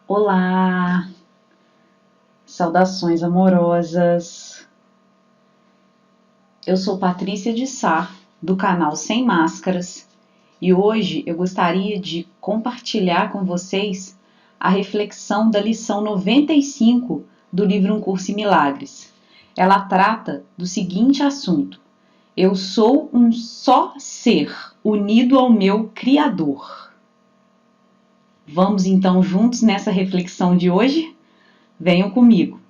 Olá, saudações amorosas. Eu sou Patrícia de Sá, do canal Sem Máscaras, e hoje eu gostaria de compartilhar com vocês a reflexão da lição 95 do livro Um Curso em Milagres. Ela trata do seguinte assunto: eu sou um só ser, unido ao meu Criador. Vamos então juntos nessa reflexão de hoje? Venham comigo.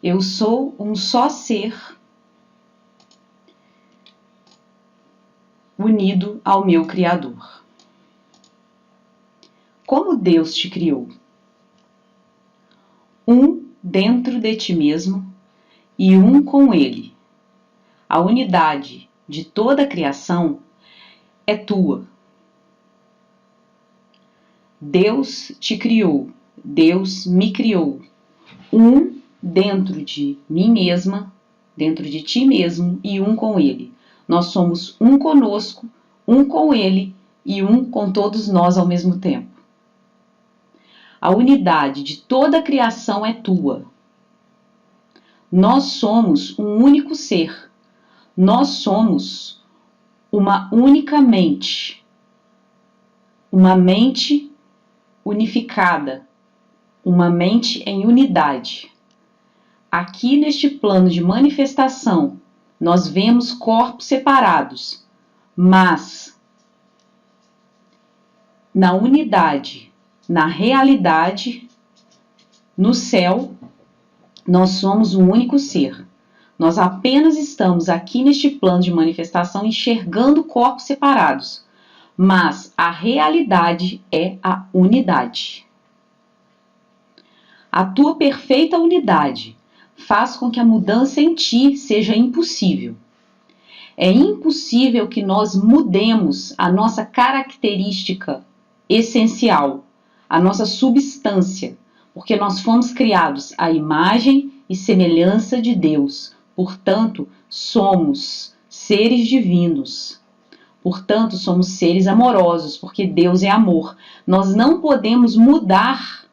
Eu sou um só ser, unido ao meu Criador. Como Deus te criou? Um dentro de ti mesmo e um com Ele. A unidade de toda a criação é tua. Deus te criou, Deus me criou. Um dentro de mim mesma, dentro de ti mesmo e um com Ele. Nós somos um conosco, um com Ele e um com todos nós ao mesmo tempo. A unidade de toda a criação é tua. Nós somos um único ser. Nós somos uma única mente. Uma mente unificada. Uma mente em unidade. Aqui neste plano de manifestação, nós vemos corpos separados, mas na unidade, na realidade, no céu, nós somos um único ser. Nós apenas estamos aqui neste plano de manifestação enxergando corpos separados, mas a realidade é a unidade. A tua perfeita unidade faz com que a mudança em ti seja impossível. É impossível que nós mudemos a nossa característica essencial, a nossa substância, porque nós fomos criados à imagem e semelhança de Deus. Portanto, somos seres divinos. Portanto, somos seres amorosos, porque Deus é amor. Nós não podemos mudar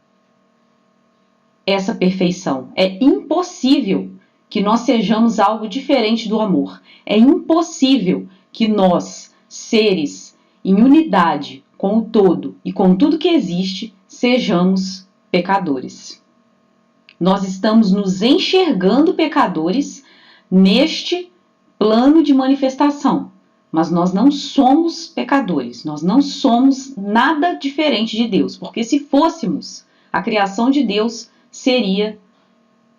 essa perfeição. É impossível que nós sejamos algo diferente do amor. É impossível que nós, seres em unidade com o todo e com tudo que existe, sejamos pecadores. Nós estamos nos enxergando pecadores neste plano de manifestação, mas nós não somos pecadores, nós não somos nada diferente de Deus, porque se fôssemos, a criação de Deus seria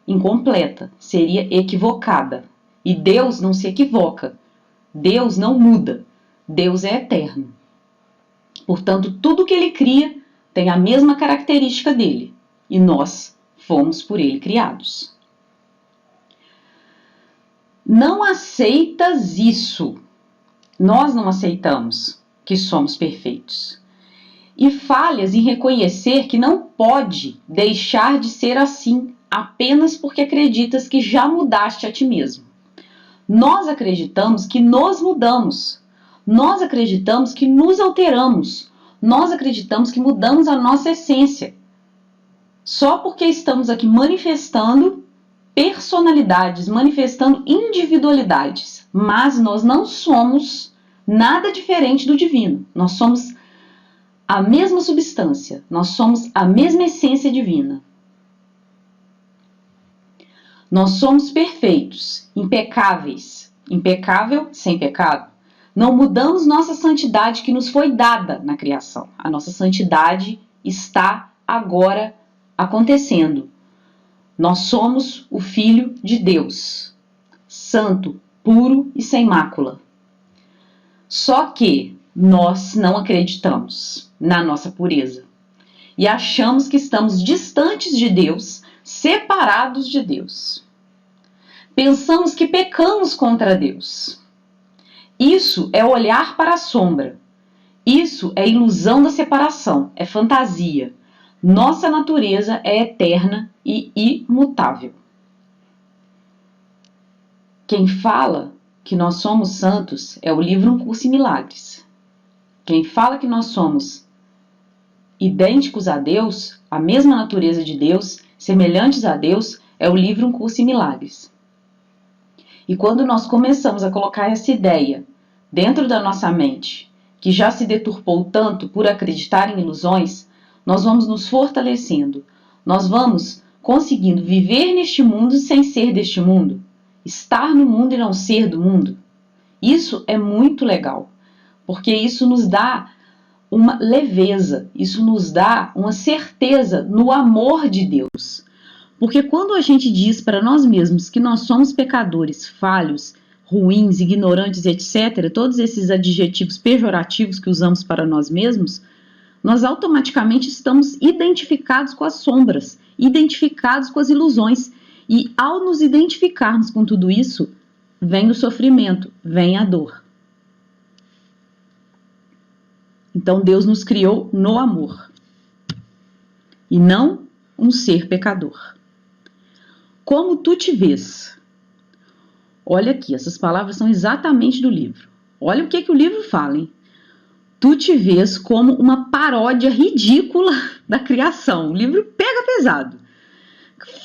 incompleta, seria equivocada. E Deus não se equivoca, Deus não muda, Deus é eterno. Portanto, tudo que Ele cria tem a mesma característica dele, e nós fomos por Ele criados. Não aceitas isso. Nós não aceitamos que somos perfeitos. E falhas em reconhecer que não pode deixar de ser assim apenas porque acreditas que já mudaste a ti mesmo. Nós acreditamos que nos mudamos. Nós acreditamos que nos alteramos. Nós acreditamos que mudamos a nossa essência. Só porque estamos aqui manifestando personalidades, manifestando individualidades. Mas nós não somos nada diferente do divino. Nós somos a mesma substância. Nós somos a mesma essência divina. Nós somos perfeitos, impecáveis. Impecável sem pecado. Não mudamos nossa santidade que nos foi dada na criação. A nossa santidade está agora acontecendo. Nós somos o Filho de Deus, santo, puro e sem mácula. Só que nós não acreditamos na nossa pureza e achamos que estamos distantes de Deus, separados de Deus. Pensamos que pecamos contra Deus. Isso é olhar para a sombra. Isso é ilusão da separação, é fantasia. Nossa natureza é eterna e imutável. Quem fala que nós somos santos é o livro Um Curso em Milagres. Quem fala que nós somos idênticos a Deus, a mesma natureza de Deus, semelhantes a Deus, é o livro Um Curso em Milagres. E quando nós começamos a colocar essa ideia dentro da nossa mente, que já se deturpou tanto por acreditar em ilusões, nós vamos nos fortalecendo, nós vamos conseguindo viver neste mundo sem ser deste mundo, estar no mundo e não ser do mundo. Isso é muito legal, porque isso nos dá uma leveza, isso nos dá uma certeza no amor de Deus. Porque quando a gente diz para nós mesmos que nós somos pecadores, falhos, ruins, ignorantes, etc., todos esses adjetivos pejorativos que usamos para nós mesmos, nós automaticamente estamos identificados com as sombras, identificados com as ilusões. E ao nos identificarmos com tudo isso, vem o sofrimento, vem a dor. Então Deus nos criou no amor e não um ser pecador. Como tu te vês? Olha aqui, essas palavras são exatamente do livro. Olha o que o livro fala, hein? Tu te vês como uma paródia ridícula da criação. O livro pega pesado.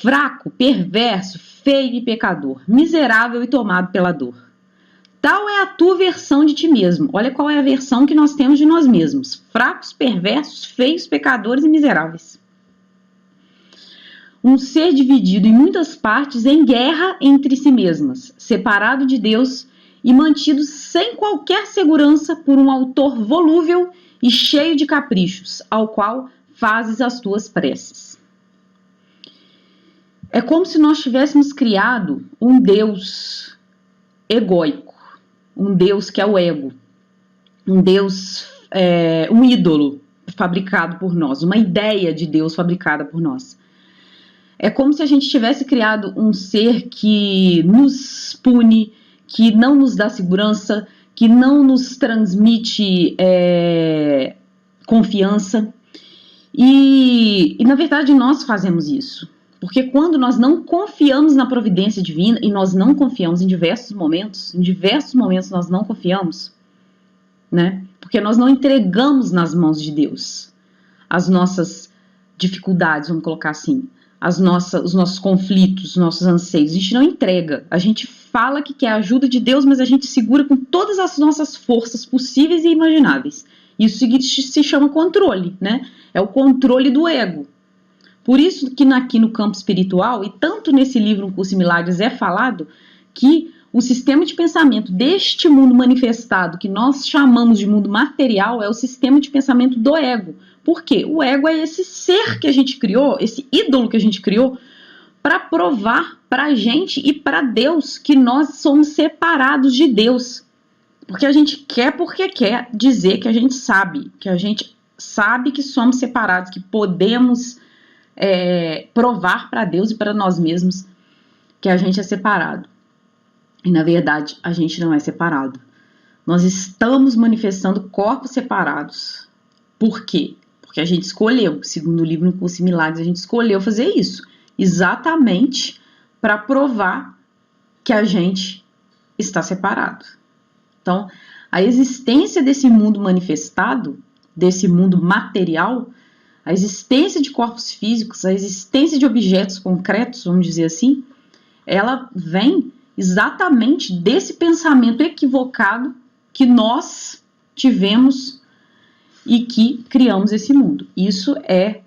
Fraco, perverso, feio e pecador, miserável e tomado pela dor. Tal é a tua versão de ti mesmo. Olha qual é a versão que nós temos de nós mesmos. Fracos, perversos, feios, pecadores e miseráveis. Um ser dividido em muitas partes em guerra entre si mesmas, separado de Deus e mantido sem qualquer segurança por um autor volúvel e cheio de caprichos, ao qual fazes as tuas preces. É como se nós tivéssemos criado um Deus egóico, um Deus que é o ego, um Deus, um ídolo fabricado por nós, uma ideia de Deus fabricada por nós. É como se a gente tivesse criado um ser que nos pune, que não nos dá segurança, que não nos transmite confiança. E na verdade nós fazemos isso. Porque quando nós não confiamos na providência divina, e nós não confiamos em diversos momentos nós não confiamos, né? Porque nós não entregamos nas mãos de Deus as nossas dificuldades, vamos colocar assim, os nossos conflitos, os nossos anseios. A gente não entrega, a gente fala que quer a ajuda de Deus, mas a gente segura com todas as nossas forças possíveis e imagináveis. Isso se chama controle, né? É o controle do ego. Por isso que aqui no campo espiritual, e tanto nesse livro Um Curso em Milagres é falado, que o sistema de pensamento deste mundo manifestado, que nós chamamos de mundo material, é o sistema de pensamento do ego. Por quê? O ego é esse ser que a gente criou, esse ídolo que a gente criou, para provar para a gente e para Deus que nós somos separados de Deus. Porque a gente quer dizer que a gente sabe que somos separados, que podemos provar para Deus e para nós mesmos que a gente é separado. E na verdade a gente não é separado. Nós estamos manifestando corpos separados. Por quê? Porque a gente escolheu, segundo o livro Um Curso em Milagres, a gente escolheu fazer isso, exatamente para provar que a gente está separado. Então, a existência desse mundo manifestado, desse mundo material, a existência de corpos físicos, a existência de objetos concretos, vamos dizer assim, ela vem exatamente desse pensamento equivocado que nós tivemos e que criamos esse mundo. Isso é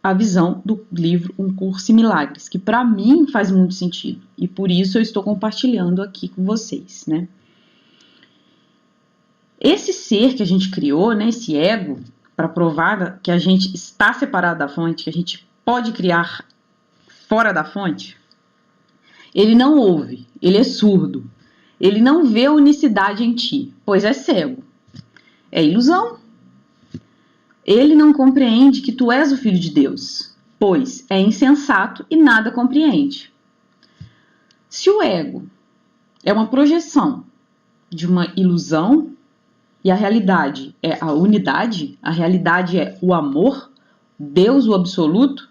a visão do livro Um Curso em Milagres, que para mim faz muito sentido, e por isso eu estou compartilhando aqui com vocês, né? Esse ser que a gente criou, né, esse ego, para provar que a gente está separado da fonte, que a gente pode criar fora da fonte, ele não ouve, ele é surdo, ele não vê a unicidade em ti, pois é cego, é ilusão. Ele não compreende que tu és o Filho de Deus, pois é insensato e nada compreende. Se o ego é uma projeção de uma ilusão e a realidade é a unidade, a realidade é o amor, Deus, o absoluto,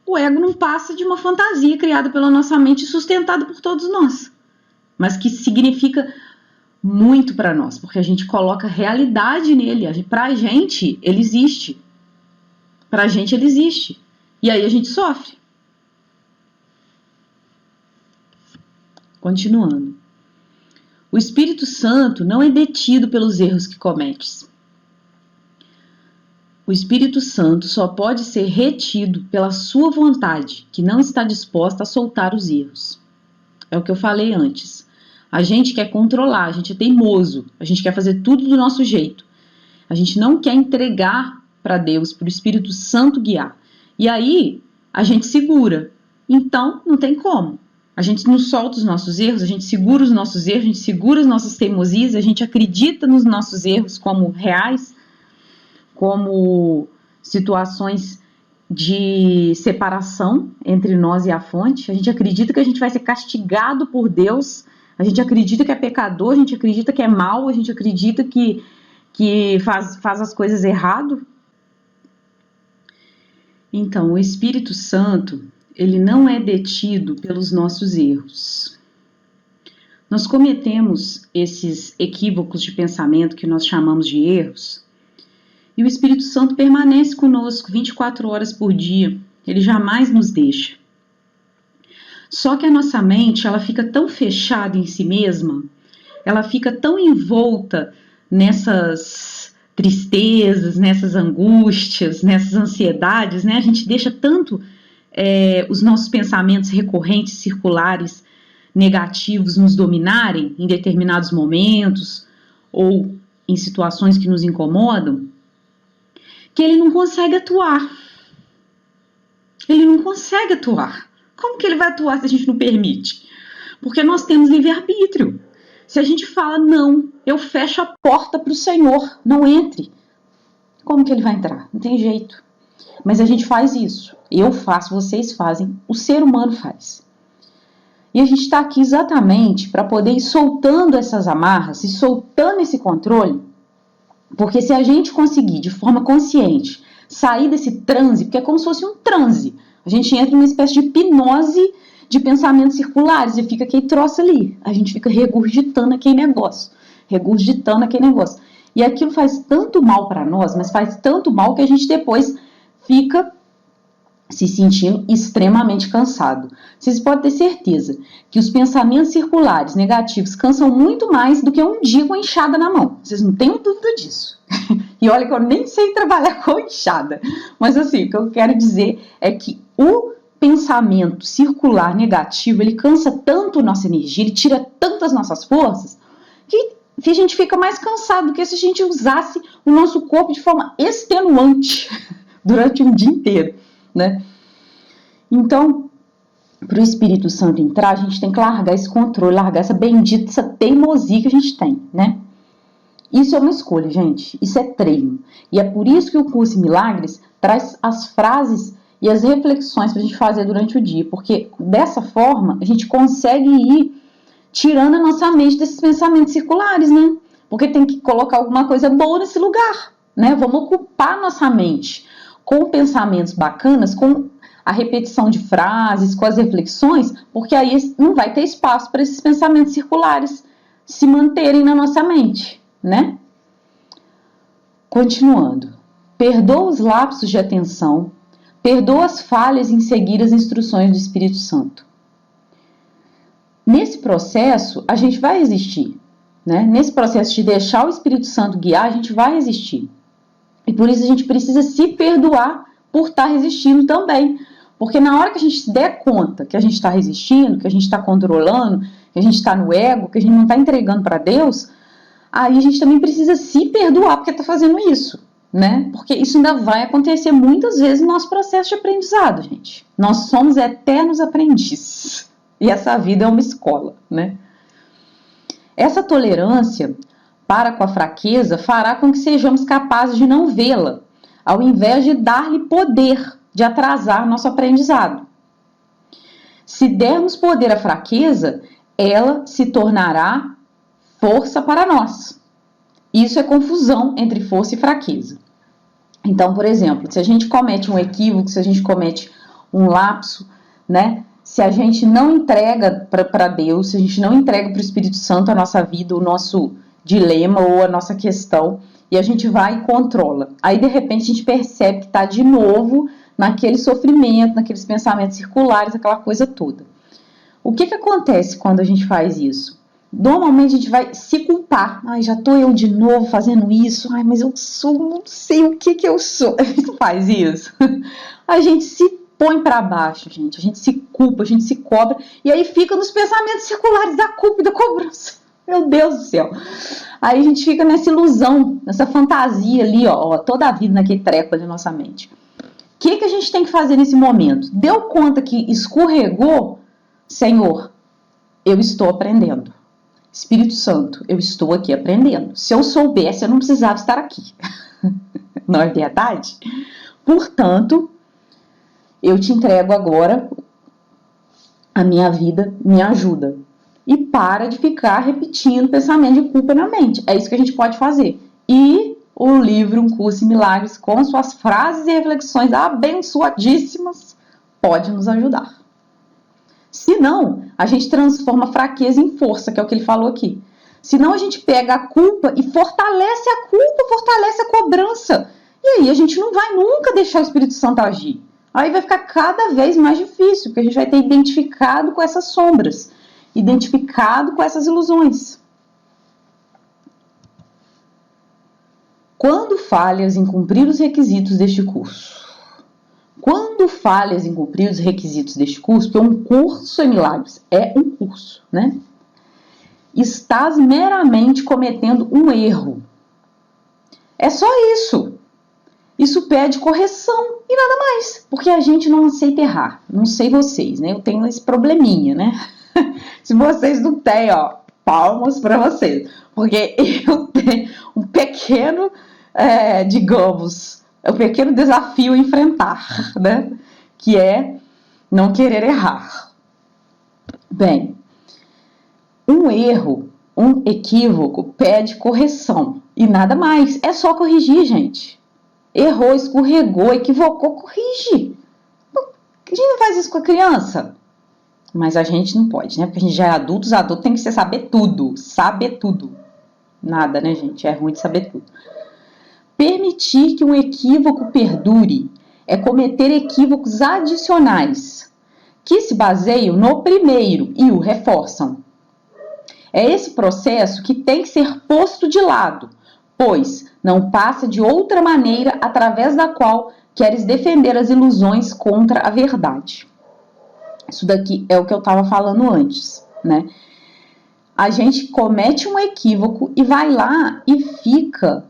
o ego não passa de uma fantasia criada pela nossa mente e sustentada por todos nós. mas que significa muito para nós, porque a gente coloca realidade nele. Pra gente, ele existe. Pra gente, ele existe. E aí a gente sofre. Continuando. O Espírito Santo não é detido pelos erros que cometes. O Espírito Santo só pode ser retido pela sua vontade, que não está disposta a soltar os erros. É o que eu falei antes. A gente quer controlar, a gente é teimoso, a gente quer fazer tudo do nosso jeito. A gente não quer entregar para Deus, para o Espírito Santo guiar. E aí, a gente segura. Então, não tem como. A gente não solta os nossos erros, a gente segura os nossos erros, a gente segura as nossas teimosias, a gente acredita nos nossos erros como reais, como situações de separação entre nós e a fonte. A gente acredita que a gente vai ser castigado por Deus, a gente acredita que é pecador, a gente acredita que é mal, a gente acredita que faz as coisas errado. Então, o Espírito Santo, ele não é detido pelos nossos erros. Nós cometemos esses equívocos de pensamento que nós chamamos de erros, e o Espírito Santo permanece conosco 24 horas por dia. Ele jamais nos deixa. Só que a nossa mente, ela fica tão fechada em si mesma, ela fica tão envolta nessas tristezas, nessas angústias, nessas ansiedades, né? A gente deixa tanto os nossos pensamentos recorrentes, circulares, negativos nos dominarem em determinados momentos ou em situações que nos incomodam, que ele não consegue atuar. Ele não consegue atuar. Como que ele vai atuar se a gente não permite? Porque nós temos livre-arbítrio. Se a gente fala, não, eu fecho a porta para o Senhor, não entre. Como que ele vai entrar? Não tem jeito. Mas a gente faz isso. Eu faço, vocês fazem, o ser humano faz. E a gente está aqui exatamente para poder ir soltando essas amarras, e soltando esse controle, porque se a gente conseguir, de forma consciente, sair desse transe, porque é como se fosse um transe, a gente entra numa espécie de hipnose de pensamentos circulares e fica aquele troço ali. A gente fica regurgitando aquele negócio. E aquilo faz tanto mal para nós, mas faz tanto mal que a gente depois fica se sentindo extremamente cansado. Vocês podem ter certeza que os pensamentos circulares negativos cansam muito mais do que um dia com a enxada na mão. Vocês não têm dúvida disso. E olha que eu nem sei trabalhar com enxada. Mas assim, o que eu quero dizer é que o pensamento circular negativo, ele cansa tanto nossa energia, ele tira tantas nossas forças, que a gente fica mais cansado do que se a gente usasse o nosso corpo de forma extenuante durante um dia inteiro, né? Então, para o Espírito Santo entrar, a gente tem que largar esse controle, largar essa bendita, essa teimosia que a gente tem, né? Isso é uma escolha, gente. Isso é treino. E é por isso que o Curso em Milagres traz as frases e as reflexões para a gente fazer durante o dia. Porque dessa forma, a gente consegue ir tirando a nossa mente desses pensamentos circulares, né? Porque tem que colocar alguma coisa boa nesse lugar, né? Vamos ocupar nossa mente com pensamentos bacanas, com a repetição de frases, com as reflexões, porque aí não vai ter espaço para esses pensamentos circulares se manterem na nossa mente, né? Continuando. Perdoa os lapsos de atenção, perdoa as falhas em seguir as instruções do Espírito Santo. Nesse processo, a gente vai existir, né? Nesse processo de deixar o Espírito Santo guiar, a gente vai resistir. E por isso a gente precisa se perdoar por estar resistindo também. Porque na hora que a gente se der conta que a gente está resistindo, que a gente está controlando, que a gente está no ego, que a gente não está entregando para Deus, aí a gente também precisa se perdoar porque está fazendo isso, né? Porque isso ainda vai acontecer muitas vezes no nosso processo de aprendizado, gente. Nós somos eternos aprendizes. E essa vida é uma escola, né? Essa tolerância para com a fraqueza fará com que sejamos capazes de não vê-la, ao invés de dar-lhe poder de atrasar nosso aprendizado. Se dermos poder à fraqueza, ela se tornará força para nós. Isso é confusão entre força e fraqueza. Então, por exemplo, se a gente comete um equívoco, se a gente comete um lapso, né, se a gente não entrega para Deus, se a gente não entrega para o Espírito Santo a nossa vida, o nosso dilema ou a nossa questão, e a gente vai e controla. Aí, de repente, a gente percebe que está de novo naquele sofrimento, naqueles pensamentos circulares, aquela coisa toda. O que acontece quando a gente faz isso? Normalmente a gente vai se culpar. Ai, já tô eu de novo fazendo isso. Ai, mas eu sou, não sei o que eu sou. A gente faz isso. A gente se põe para baixo, gente. A gente se culpa, a gente se cobra. E aí fica nos pensamentos circulares da culpa e da cobrança. Meu Deus do céu. Aí a gente fica nessa ilusão, nessa fantasia ali, ó, toda a vida naquele treco ali na nossa mente. O que a gente tem que fazer nesse momento? Deu conta que escorregou? Senhor, eu estou aprendendo. Espírito Santo, eu estou aqui aprendendo. Se eu soubesse, eu não precisava estar aqui. Não é verdade? Portanto, eu te entrego agora a minha vida, me ajuda. E para de ficar repetindo pensamento de culpa na mente. É isso que a gente pode fazer. E o livro Um Curso em Milagres, com suas frases e reflexões abençoadíssimas, pode nos ajudar. Se não, a gente transforma fraqueza em força, que é o que ele falou aqui. Se não, a gente pega a culpa e fortalece a culpa, fortalece a cobrança. E aí a gente não vai nunca deixar o Espírito Santo agir. Aí vai ficar cada vez mais difícil, porque a gente vai ter identificado com essas sombras, identificado com essas ilusões. Quando falhas em cumprir os requisitos deste curso? Quando falhas em cumprir os requisitos deste curso, porque um curso em milagres é um curso, né? Estás meramente cometendo um erro. É só isso. Isso pede correção e nada mais, porque a gente não aceita errar. Não sei vocês, né? Eu tenho esse probleminha, né? Se vocês não têm, ó, palmas para vocês, porque eu tenho um pequeno, digamos, um pequeno desafio a enfrentar, né? Que é não querer errar. Bem, um erro, um equívoco pede correção e nada mais. É só corrigir, gente. Errou, escorregou, equivocou, corrige. A gente não faz isso com a criança. Mas a gente não pode, né? Porque a gente já é adulto, os adultos tem que saber tudo. Saber tudo. Nada, né, gente? É ruim de saber tudo. Permitir que um equívoco perdure é cometer equívocos adicionais, que se baseiam no primeiro e o reforçam. É esse processo que tem que ser posto de lado, pois não passa de outra maneira através da qual queres defender as ilusões contra a verdade. Isso daqui é o que eu estava falando antes, né? A gente comete um equívoco e vai lá e fica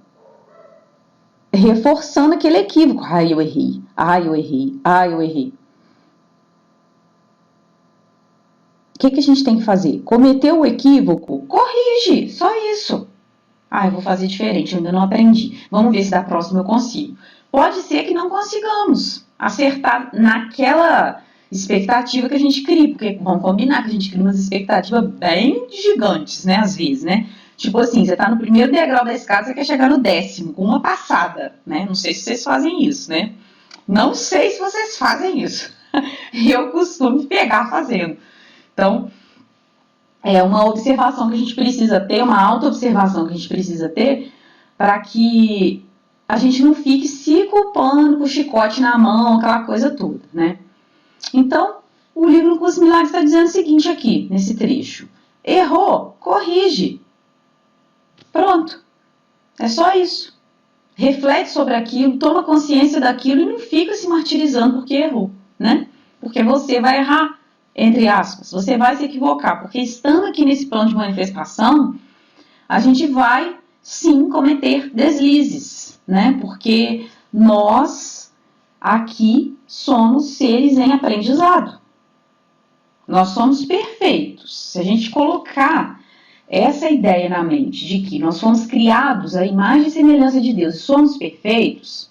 reforçando aquele equívoco. Ai, eu errei. Ai, eu errei. Ai, eu errei. O que a gente tem que fazer? Cometeu o equívoco? Corrige. Só isso. Ah, eu vou fazer diferente. Eu ainda não aprendi. Vamos ver se da próxima eu consigo. Pode ser que não consigamos acertar naquela expectativa que a gente cria, porque vamos combinar que a gente cria umas expectativas bem gigantes, né, às vezes, né? Tipo assim, você tá no primeiro degrau da escada, você quer chegar no 10º, com uma passada, né? Não sei se vocês fazem isso, né? Não sei se vocês fazem isso. Eu costumo pegar fazendo. Então, é uma observação que a gente precisa ter, uma auto-observação que a gente precisa ter, para que a gente não fique se culpando com o chicote na mão, aquela coisa toda, né? Então, o livro Um Curso em Milagres está dizendo o seguinte aqui, nesse trecho. Errou, corrige. Pronto. É só isso. Reflete sobre aquilo, toma consciência daquilo e não fica se martirizando porque errou, né? Porque você vai errar, entre aspas, você vai se equivocar, porque estando aqui nesse plano de manifestação, a gente vai, sim, cometer deslizes, né? Porque nós aqui somos seres em aprendizado. Nós somos perfeitos. Se a gente colocar essa ideia na mente de que nós fomos criados à imagem e semelhança de Deus e somos perfeitos,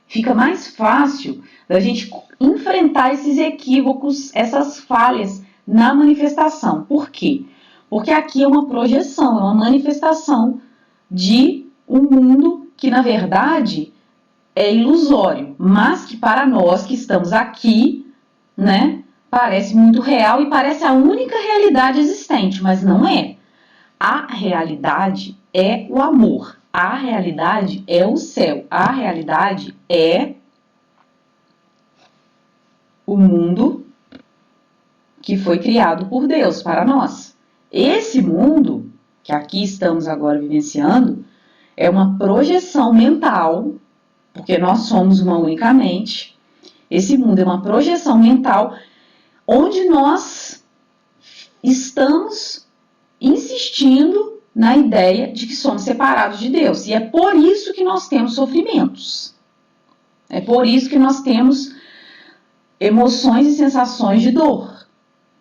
fica mais fácil da gente enfrentar esses equívocos, essas falhas na manifestação. Por quê? Porque aqui é uma projeção, é uma manifestação de um mundo que, na verdade, é ilusório, mas que para nós que estamos aqui, né? Parece muito real e parece a única realidade existente, mas não é. A realidade é o amor. A realidade é o céu. A realidade é o mundo que foi criado por Deus para nós. Esse mundo que aqui estamos agora vivenciando é uma projeção mental, porque nós somos uma única mente. Esse mundo é uma projeção mental onde nós estamos insistindo na ideia de que somos separados de Deus. E é por isso que nós temos sofrimentos. É por isso que nós temos emoções e sensações de dor.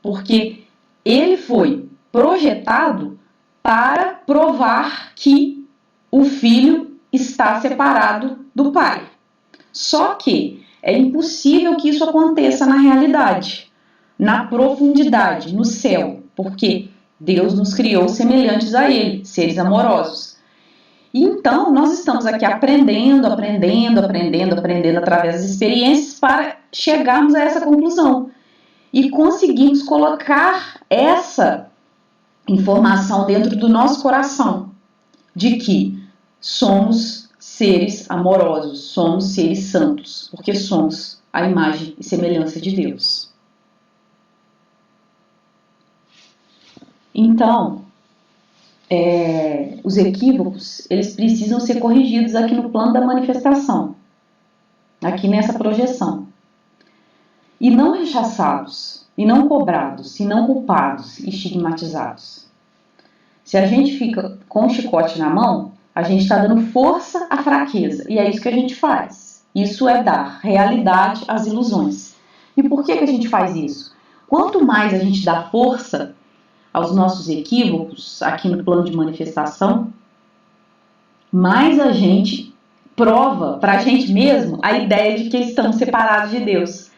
Porque ele foi projetado para provar que o filho está separado do pai. Só que é impossível que isso aconteça na realidade, na profundidade, no céu, porque Deus nos criou semelhantes a Ele, seres amorosos. Então, nós estamos aqui aprendendo através das experiências para chegarmos a essa conclusão e conseguirmos colocar essa informação dentro do nosso coração de que somos seres amorosos, somos seres santos, porque somos a imagem e semelhança de Deus. Então, os equívocos, eles precisam ser corrigidos aqui no plano da manifestação, aqui nessa projeção. E não rechaçados, e não cobrados, e não culpados, e estigmatizados. Se a gente fica com o chicote na mão, a gente está dando força à fraqueza, e é isso que a gente faz. Isso é dar realidade às ilusões. E por que a gente faz isso? Quanto mais a gente dá força aos nossos equívocos, aqui no plano de manifestação, mais a gente prova para a gente mesmo a ideia de que estamos separados de Deus.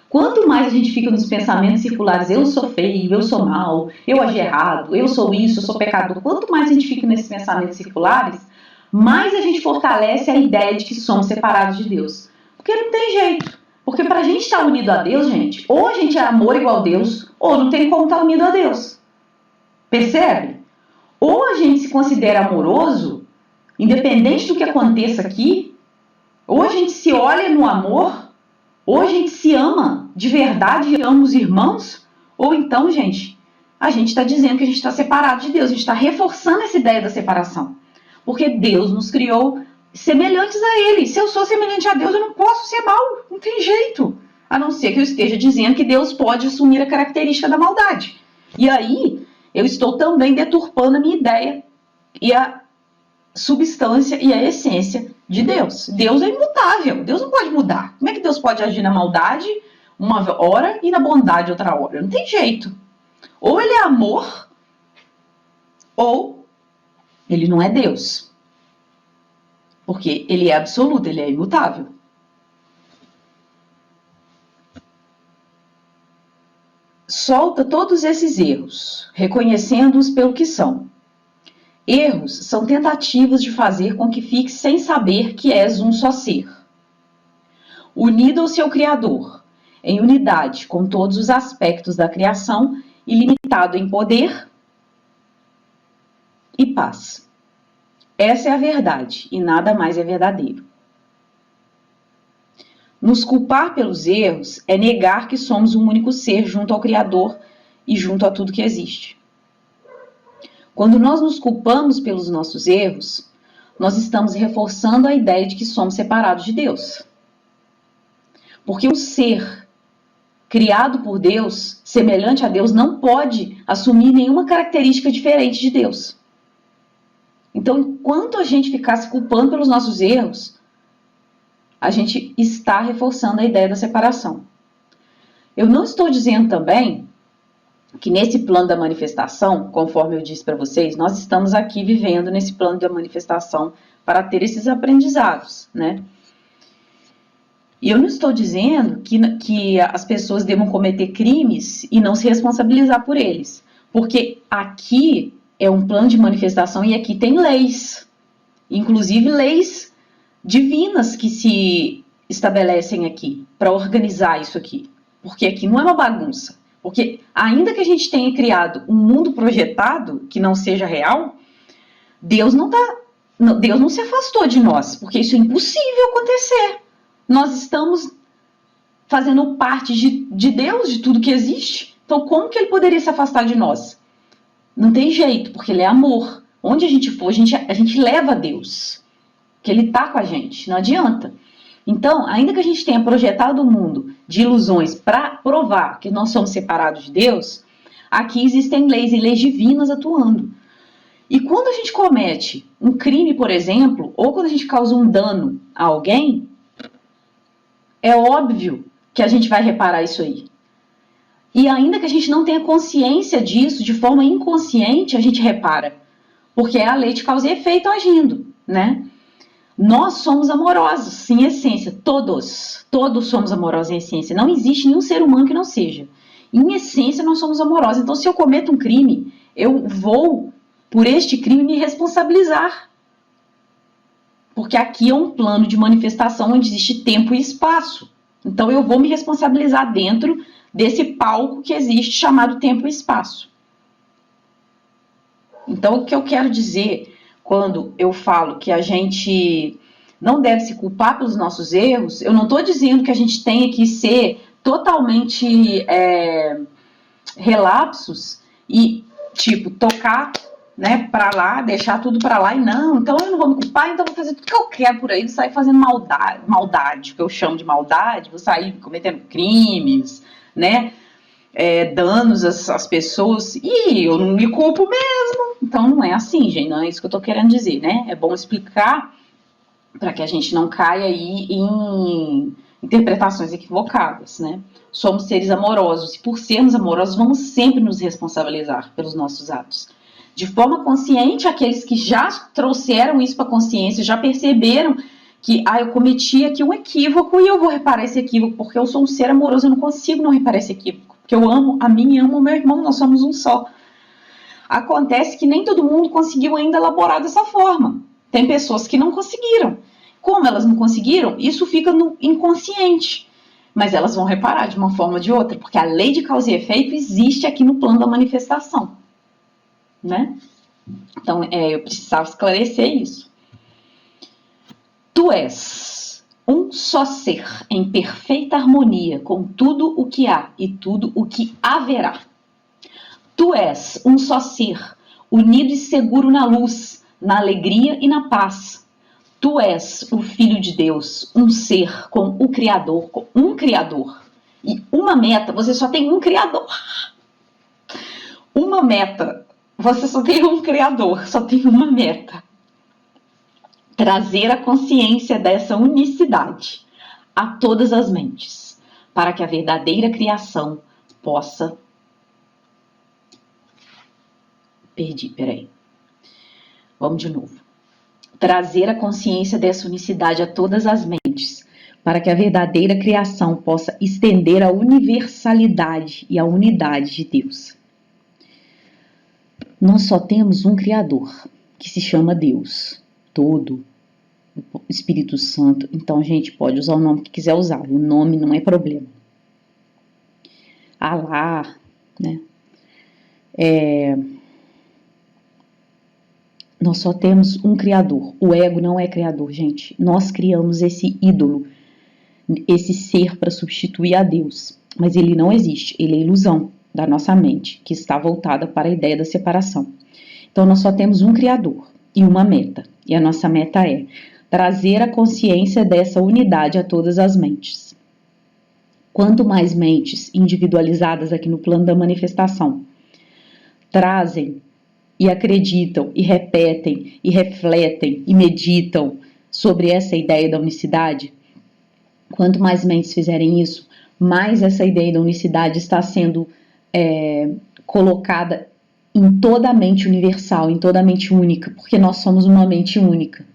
Quanto mais a gente fica nos pensamentos circulares, eu sou feio, eu sou mal, eu agi errado, eu sou isso, eu sou pecador, quanto mais a gente fica nesses pensamentos circulares, mais a gente fortalece a ideia de que somos separados de Deus. Porque não tem jeito. Porque para a gente estar unido a Deus, gente, ou a gente é amor igual a Deus, ou não tem como estar unido a Deus. Percebe? Ou a gente se considera amoroso, independente do que aconteça aqui, ou a gente se olha no amor, ou a gente se ama de verdade e ama os irmãos, ou então, gente, a gente está dizendo que a gente está separado de Deus, a gente está reforçando essa ideia da separação. Porque Deus nos criou semelhantes a Ele. Se eu sou semelhante a Deus, eu não posso ser mal, não tem jeito. A não ser que eu esteja dizendo que Deus pode assumir a característica da maldade. E aí, eu estou também deturpando a minha ideia e a substância e a essência de Deus. Deus é imutável, Deus não pode mudar. Como é que Deus pode agir na maldade uma hora e na bondade outra hora? Não tem jeito. Ou ele é amor, ou ele não é Deus. Porque ele é absoluto, ele é imutável. Solta todos esses erros, reconhecendo-os pelo que são. Erros são tentativas de fazer com que fique sem saber que és um só ser. Unido ao seu Criador, em unidade com todos os aspectos da criação, ilimitado em poder e paz. Essa é a verdade e nada mais é verdadeiro. Nos culpar pelos erros é negar que somos um único ser junto ao Criador e junto a tudo que existe. Quando nós nos culpamos pelos nossos erros, nós estamos reforçando a ideia de que somos separados de Deus. Porque um ser criado por Deus, semelhante a Deus, não pode assumir nenhuma característica diferente de Deus. Então, enquanto a gente ficar se culpando pelos nossos erros, a gente está reforçando a ideia da separação. Eu não estou dizendo também que nesse plano da manifestação, conforme eu disse para vocês, nós estamos aqui vivendo nesse plano da manifestação para ter esses aprendizados, né? E eu não estou dizendo que as pessoas devam cometer crimes e não se responsabilizar por eles, porque aqui é um plano de manifestação e aqui tem leis, inclusive leis divinas que se estabelecem aqui para organizar isso aqui. porque aqui não é uma bagunça. Porque ainda que a gente tenha criado um mundo projetado que não seja real, Deus não se afastou de nós, porque isso é impossível acontecer. Nós estamos fazendo parte de Deus, de tudo que existe. Então, como que ele poderia se afastar de nós? Não tem jeito, porque ele é amor. Onde a gente for, a gente leva a Deus, que ele está com a gente, não adianta. Então, ainda que a gente tenha projetado o mundo de ilusões para provar que nós somos separados de Deus, aqui existem leis e leis divinas atuando. E quando a gente comete um crime, por exemplo, ou quando a gente causa um dano a alguém, é óbvio que a gente vai reparar isso aí. E ainda que a gente não tenha consciência disso, de forma inconsciente, a gente repara. Porque é a lei de causa e efeito agindo, né? Nós somos amorosos, em essência, todos somos amorosos em essência. Não existe nenhum ser humano que não seja. Em essência, nós somos amorosos. Então, se eu cometo um crime, eu vou, por este crime, me responsabilizar. Porque aqui é um plano de manifestação onde existe tempo e espaço. Então, eu vou me responsabilizar dentro desse palco que existe chamado tempo e espaço. Então, o que eu quero dizer quando eu falo que a gente não deve se culpar pelos nossos erros, eu não estou dizendo que a gente tenha que ser totalmente relapsos e, tipo, tocar, né, para lá, deixar tudo para lá e não, então eu não vou me culpar, então eu vou fazer tudo que eu quero por aí, vou sair fazendo maldade, o que eu chamo de maldade, vou sair cometendo crimes, né, danos às pessoas, e eu não me culpo mesmo. Então não é assim, gente, não é isso que eu tô querendo dizer, né? É bom explicar para que a gente não caia aí em interpretações equivocadas, né? Somos seres amorosos, e por sermos amorosos vamos sempre nos responsabilizar pelos nossos atos. De forma consciente, aqueles que já trouxeram isso para a consciência, já perceberam que eu cometi aqui um equívoco e eu vou reparar esse equívoco, porque eu sou um ser amoroso, eu não consigo não reparar esse equívoco, porque eu amo a mim e amo o meu irmão, nós somos um só. Acontece que nem todo mundo conseguiu ainda elaborar dessa forma. Tem pessoas que não conseguiram. Como elas não conseguiram, isso fica no inconsciente. Mas elas vão reparar de uma forma ou de outra, porque a lei de causa e efeito existe aqui no plano da manifestação, né? Então, eu precisava esclarecer isso. Tu és um só ser em perfeita harmonia com tudo o que há e tudo o que haverá. Tu és um só ser, unido e seguro na luz, na alegria e na paz. Tu és o Filho de Deus, um ser com o Criador, com um Criador. E uma meta, você só tem um Criador. Uma meta, você só tem um Criador, só tem uma meta. Trazer a consciência dessa unicidade a todas as mentes, para que a verdadeira criação possa... Vamos de novo. Trazer a consciência dessa unicidade a todas as mentes, para que a verdadeira criação possa estender a universalidade e a unidade de Deus. Nós só temos um Criador, que se chama Deus, todo, o Espírito Santo. Então a gente pode usar o nome que quiser usar, o nome não é problema. Alá, né? Nós só temos um Criador. O ego não é Criador, gente. Nós criamos esse ídolo, esse ser para substituir a Deus. Mas ele não existe. Ele é ilusão da nossa mente, que está voltada para a ideia da separação. Então nós só temos um Criador e uma meta. E a nossa meta é trazer a consciência dessa unidade a todas as mentes. Quanto mais mentes individualizadas aqui no plano da manifestação trazem e acreditam, e repetem, e refletem, e meditam sobre essa ideia da unicidade, quanto mais mentes fizerem isso, mais essa ideia da unicidade está sendo colocada em toda a mente universal, em toda a mente única, porque nós somos uma mente única,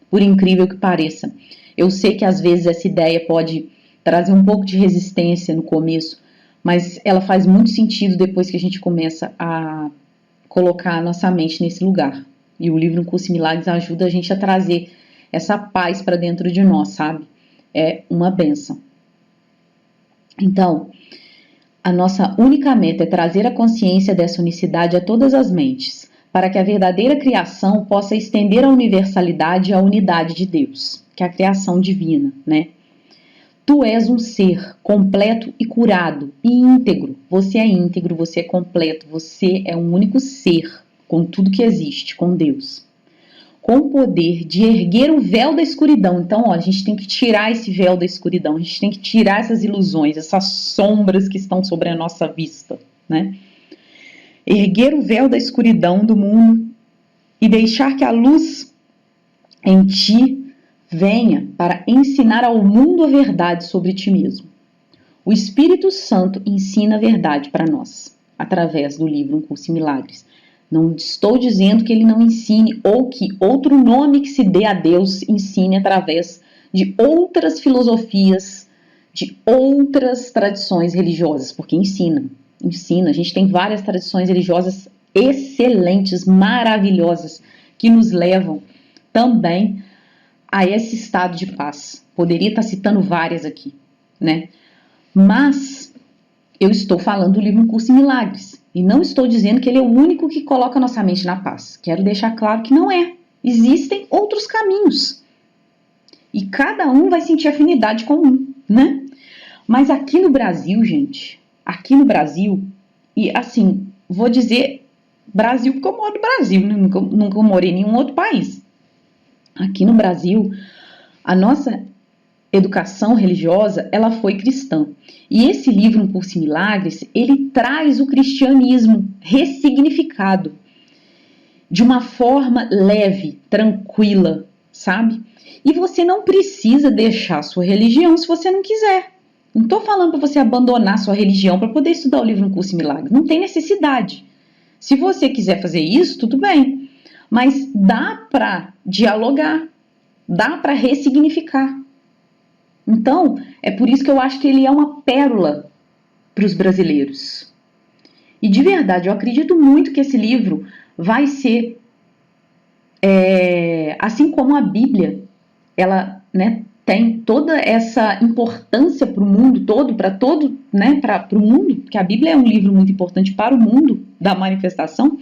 por incrível que pareça. Eu sei que às vezes essa ideia pode trazer um pouco de resistência no começo, mas ela faz muito sentido depois que a gente começa a colocar a nossa mente nesse lugar. E o livro Um Curso em Milagres ajuda a gente a trazer essa paz para dentro de nós, sabe? É uma bênção. Então, a nossa única meta é trazer a consciência dessa unicidade a todas as mentes, para que a verdadeira criação possa estender a universalidade e a unidade de Deus, que é a criação divina, né? Tu és um ser completo e curado e íntegro. Você é íntegro, você é completo, você é um único ser com tudo que existe, com Deus. Com o poder de erguer o véu da escuridão. Então, ó, a gente tem que tirar esse véu da escuridão, a gente tem que tirar essas ilusões, essas sombras que estão sobre a nossa vista, né? Erguer o véu da escuridão do mundo e deixar que a luz em ti venha para ensinar ao mundo a verdade sobre ti mesmo. O Espírito Santo ensina a verdade para nós, através do livro Um Curso em Milagres. Não estou dizendo que ele não ensine ou que outro nome que se dê a Deus ensine através de outras filosofias, de outras tradições religiosas, porque ensina. A gente tem várias tradições religiosas excelentes, maravilhosas, que nos levam também a esse estado de paz. Poderia estar citando várias aqui, né? Mas eu estou falando do livro Um Curso em Milagres. E não estou dizendo que ele é o único que coloca a nossa mente na paz. Quero deixar claro que não é. Existem outros caminhos. E cada um vai sentir afinidade com um, né? Mas aqui no Brasil, gente, aqui no Brasil, e assim, vou dizer Brasil porque eu moro no Brasil, né? Nunca morei em nenhum outro país. Aqui no Brasil, a nossa educação religiosa, ela foi cristã. E esse livro, Um Curso em Milagres, ele traz o cristianismo ressignificado de uma forma leve, tranquila, sabe? E você não precisa deixar a sua religião se você não quiser. Não estou falando para você abandonar a sua religião para poder estudar o livro Um Curso em Milagres. Não tem necessidade. Se você quiser fazer isso, tudo bem. Mas dá para dialogar, dá para ressignificar. Então, é por isso que eu acho que ele é uma pérola para os brasileiros. E de verdade, eu acredito muito que esse livro vai ser, assim como a Bíblia, ela, né, tem toda essa importância para o mundo todo, né, para o mundo, porque a Bíblia é um livro muito importante para o mundo da manifestação.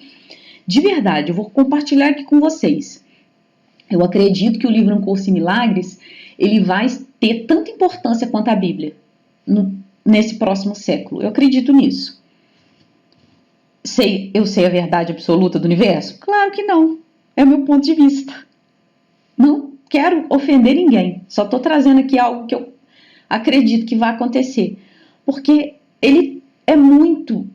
De verdade, eu vou compartilhar aqui com vocês. Eu acredito que o livro Um Curso em Milagres, ele vai ter tanta importância quanto a Bíblia nesse próximo século. Eu acredito nisso. Eu sei a verdade absoluta do universo? Claro que não. É o meu ponto de vista. Não quero ofender ninguém. Só estou trazendo aqui algo que eu acredito que vai acontecer. Porque ele é muito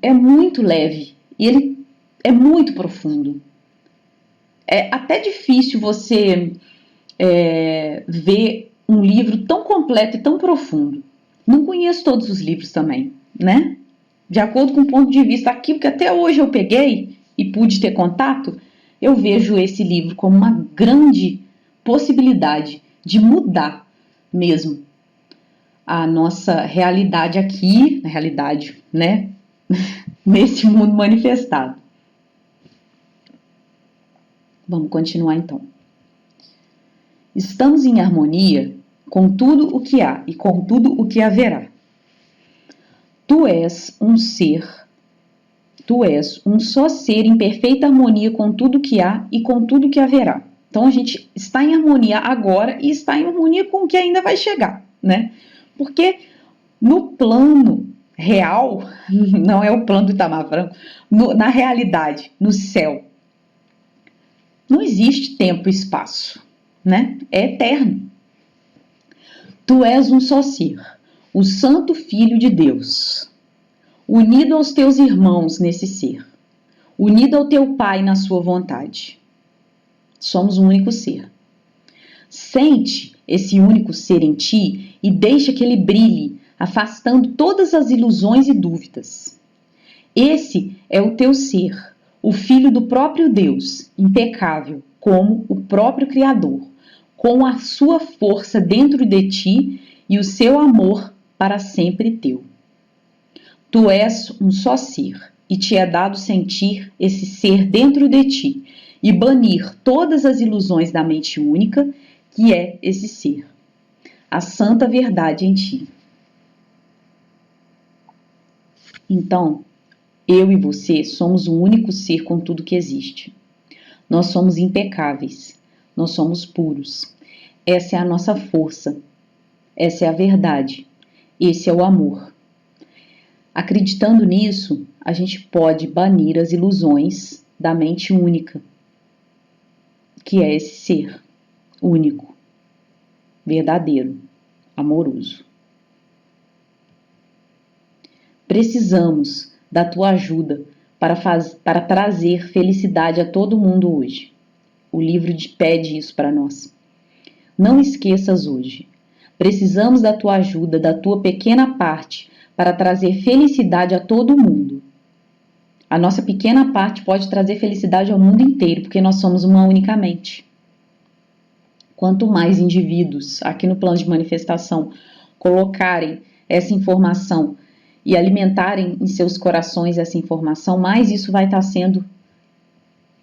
leve. E ele é muito profundo. É até difícil você ver um livro tão completo e tão profundo. Não conheço todos os livros também, né? De acordo com o ponto de vista aqui, porque até hoje eu peguei e pude ter contato, eu vejo esse livro como uma grande possibilidade de mudar mesmo a nossa realidade aqui, na realidade, né? Nesse mundo manifestado. Vamos continuar então. Estamos em harmonia com tudo o que há e com tudo o que haverá. Tu és um só ser em perfeita harmonia com tudo que há e com tudo que haverá. Então a gente está em harmonia agora e está em harmonia com o que ainda vai chegar, né? Porque no plano real, não é o plano do Itamar Franco, na realidade, no céu, não existe tempo e espaço, né? É eterno. Tu és um só ser, o Santo Filho de Deus, unido aos teus irmãos nesse ser, unido ao teu Pai na sua vontade. Somos um único ser. Sente esse único ser em ti e deixa que ele brilhe, afastando todas as ilusões e dúvidas. Esse é o teu ser, o Filho do próprio Deus, impecável, como o próprio Criador, com a sua força dentro de ti e o seu amor para sempre teu. Tu és um só ser, e te é dado sentir esse ser dentro de ti e banir todas as ilusões da mente única, que é esse ser, a santa verdade em ti. Então, eu e você somos um único ser com tudo que existe. Nós somos impecáveis, nós somos puros. Essa é a nossa força, essa é a verdade, esse é o amor. Acreditando nisso, a gente pode banir as ilusões da mente única, que é esse ser único, verdadeiro, amoroso. Precisamos da tua ajuda para trazer felicidade a todo mundo hoje. O livro pede isso para nós. Não esqueças hoje. Precisamos da tua ajuda, da tua pequena parte, para trazer felicidade a todo mundo. A nossa pequena parte pode trazer felicidade ao mundo inteiro, porque nós somos uma única mente. Quanto mais indivíduos aqui no plano de manifestação colocarem essa informação e alimentarem em seus corações essa informação, mais isso vai estar sendo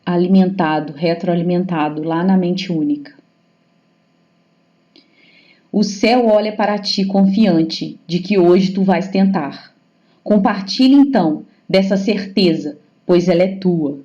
alimentado, retroalimentado lá na mente única. O céu olha para ti confiante de que hoje tu vais tentar. Compartilhe então dessa certeza, pois ela é tua.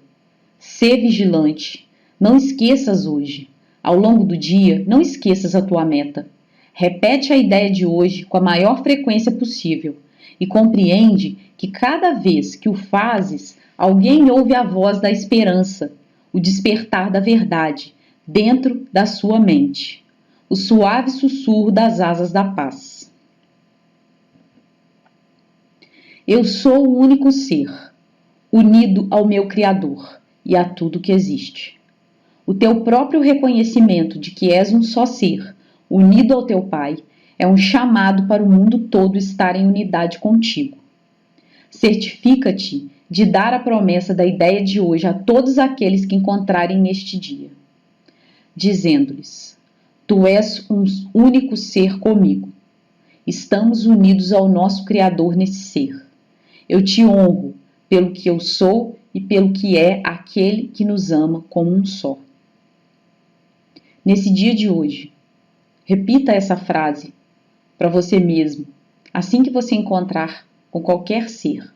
Sê vigilante. Não esqueças hoje. Ao longo do dia, não esqueças a tua meta. Repete a ideia de hoje com a maior frequência possível e compreende que cada vez que o fazes, alguém ouve a voz da esperança, o despertar da verdade dentro da sua mente, o suave sussurro das asas da paz. Eu sou o único ser, unido ao meu Criador e a tudo que existe. O teu próprio reconhecimento de que és um só ser, unido ao teu Pai, é um chamado para o mundo todo estar em unidade contigo. Certifica-te de dar a promessa da ideia de hoje a todos aqueles que encontrarem neste dia, dizendo-lhes: Tu és um único ser comigo. Estamos unidos ao nosso Criador nesse ser. Eu te honro pelo que eu sou e pelo que é aquele que nos ama como um só. Nesse dia de hoje, repita essa frase para você mesmo, assim que você encontrar com qualquer ser.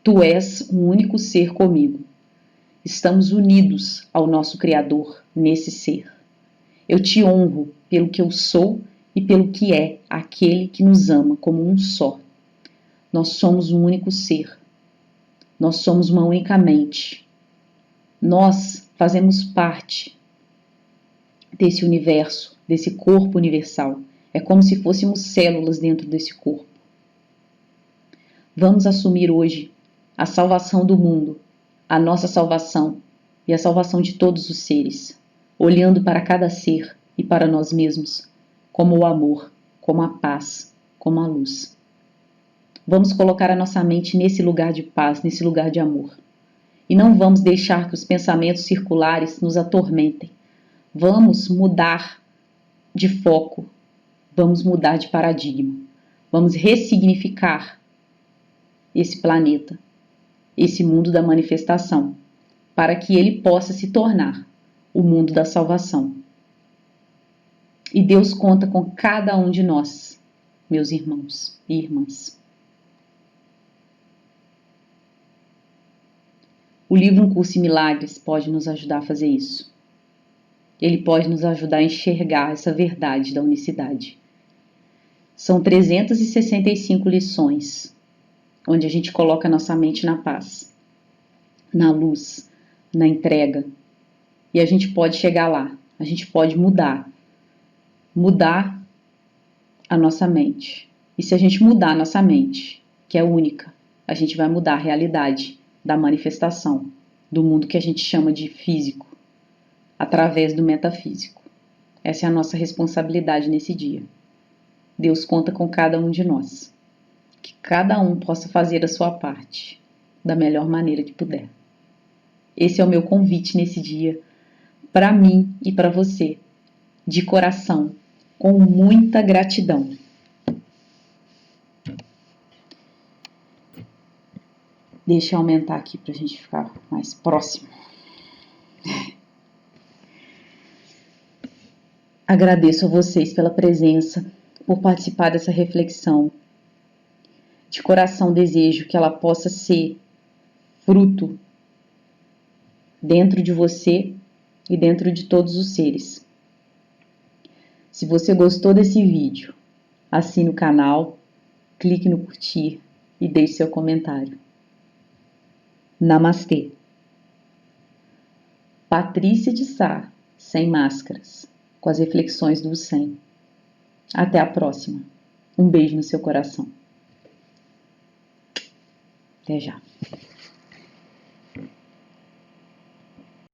Tu és um único ser comigo. Estamos unidos ao nosso Criador nesse ser. Eu te honro pelo que eu sou e pelo que é aquele que nos ama como um só. Nós somos um único ser. Nós somos uma única mente. Nós fazemos parte desse universo, desse corpo universal. É como se fôssemos células dentro desse corpo. Vamos assumir hoje a salvação do mundo, a nossa salvação e a salvação de todos os seres, olhando para cada ser e para nós mesmos como o amor, como a paz, como a luz. Vamos colocar a nossa mente nesse lugar de paz, nesse lugar de amor. E não vamos deixar que os pensamentos circulares nos atormentem. Vamos mudar de foco, vamos mudar de paradigma, vamos ressignificar esse planeta, esse mundo da manifestação, para que ele possa se tornar o mundo da salvação. E Deus conta com cada um de nós, meus irmãos e irmãs. O livro Um Curso em Milagres pode nos ajudar a fazer isso. Ele pode nos ajudar a enxergar essa verdade da unicidade. São 365 lições, onde a gente coloca nossa mente na paz, na luz, na entrega. E a gente pode chegar lá, a gente pode mudar a nossa mente. E se a gente mudar a nossa mente, que é única, a gente vai mudar a realidade da manifestação, do mundo que a gente chama de físico, através do metafísico. Essa é a nossa responsabilidade nesse dia. Deus conta com cada um de nós. Que cada um possa fazer a sua parte da melhor maneira que puder. Esse é o meu convite nesse dia, para mim e para você, de coração, com muita gratidão. Deixa eu aumentar aqui para a gente ficar mais próximo. Agradeço a vocês pela presença, por participar dessa reflexão, De coração desejo que ela possa ser fruto dentro de você e dentro de todos os seres. Se você gostou desse vídeo, assine o canal, clique no curtir e deixe seu comentário. Namastê. Patrícia de Sá, sem máscaras, com as reflexões do 100. Até a próxima. Um beijo no seu coração. Até já.